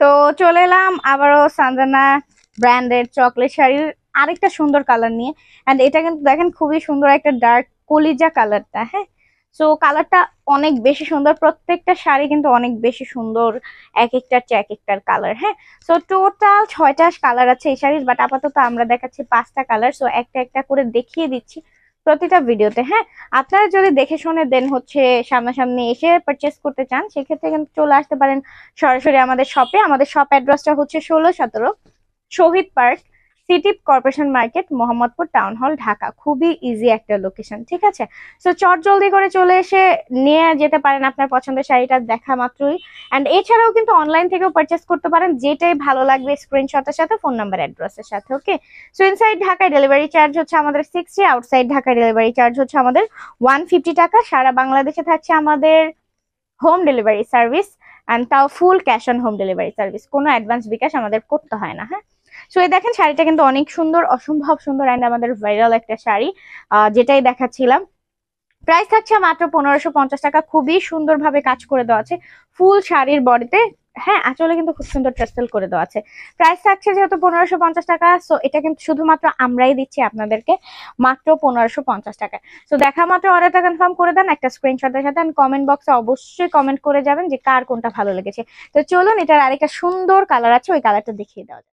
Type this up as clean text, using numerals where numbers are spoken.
তো চলে এলাম আবারও সানজানা ব্র্যান্ডের চকলেট শাড়ির আরেকটা সুন্দর কালার নিয়ে। এন্ড এটা কিন্তু দেখেন খুবই সুন্দর একটা ডার্ক কলিজা কালারটা। হ্যাঁ, সো কালারটা অনেক বেশি সুন্দর, প্রত্যেকটা শাড়ি কিন্তু অনেক বেশি সুন্দর, এক একটার চেয়ে এক একটার কালার। হ্যাঁ, সো টোটাল 6টা কালার আছে এই শাড়ির, বাট আপাতত আমরা দেখাচ্ছি 5টা কালার। সো একটা একটা করে দেখিয়ে দিচ্ছি প্রতিটা ভিডিওতে। হ্যাঁ, আপনারা যদি দেখে শুনে দেন হচ্ছে সামনাসামনি এসে পারচেস করতে চান, সেক্ষেত্রে কিন্তু চলে আসতে পারেন সরাসরি আমাদের শপে। আমাদের শপ অ্যাড্রেসটা হচ্ছে 16-17 Shahid park, city corporation market, Mohammadpur town hall, Dhaka. খুবই ইজি একটা লোকেশন, ঠিক আছে? সো চট জলদি করে চলে এসে নিয়ে যেতে পারেন আপনার পছন্দের শাড়িটা দেখা মাত্রই। অ্যান্ড এছাড়াও কিন্তু অনলাইন থেকেও পারচেস করতে পারেন, যেটাই ভালো লাগবে স্ক্রিনশটের সাথে ফোন নাম্বার অ্যাড্রেসের সাথে। ওকে, সো ইনসাইড ঢাকায় ডেলিভারি চার্জ হচ্ছে আমাদের 60, আউটসাইড ঢাকায় ডেলিভারি চার্জ হচ্ছে আমাদের 150 টাকা। সারা বাংলাদেশে থাকছে আমাদের হোম ডেলিভারি সার্ভিস, অ্যান্ড তাও full cash on home delivery service, কোনো অ্যাডভান্স বিকাশ আমাদের করতে হয় না। হ্যাঁ, সো এই দেখেন শাড়িটা কিন্তু অনেক সুন্দর, অসম্ভব সুন্দর, অ্যান্ড আমাদের ভাইরাল একটা শাড়ি, যেটাই দেখাচ্ছিলাম। প্রাইস থাকছে মাত্র 1550 টাকা। খুবই সুন্দরভাবে কাজ করে দেওয়া আছে ফুল শাড়ির বডিতে। হ্যাঁ, আঁচলে কিন্তু খুব সুন্দর টার্সেল করে দেওয়া আছে। প্রাইস থাকছে যেহেতু 1550 টাকা, সো এটা কিন্তু শুধুমাত্র আমরাই দিচ্ছি আপনাদেরকে মাত্র 1550 টাকা। সো দেখা মাত্র অর্ডারটা কনফার্ম করে দেন একটা স্ক্রিনশটের সাথে, কমেন্ট বক্সে অবশ্যই কমেন্ট করে যাবেন যে কার কোনটা ভালো লেগেছে। তো চলুন, এটার আরেকটা সুন্দর কালার আছে, ওই কালারটা দেখিয়ে দেওয়া যাক।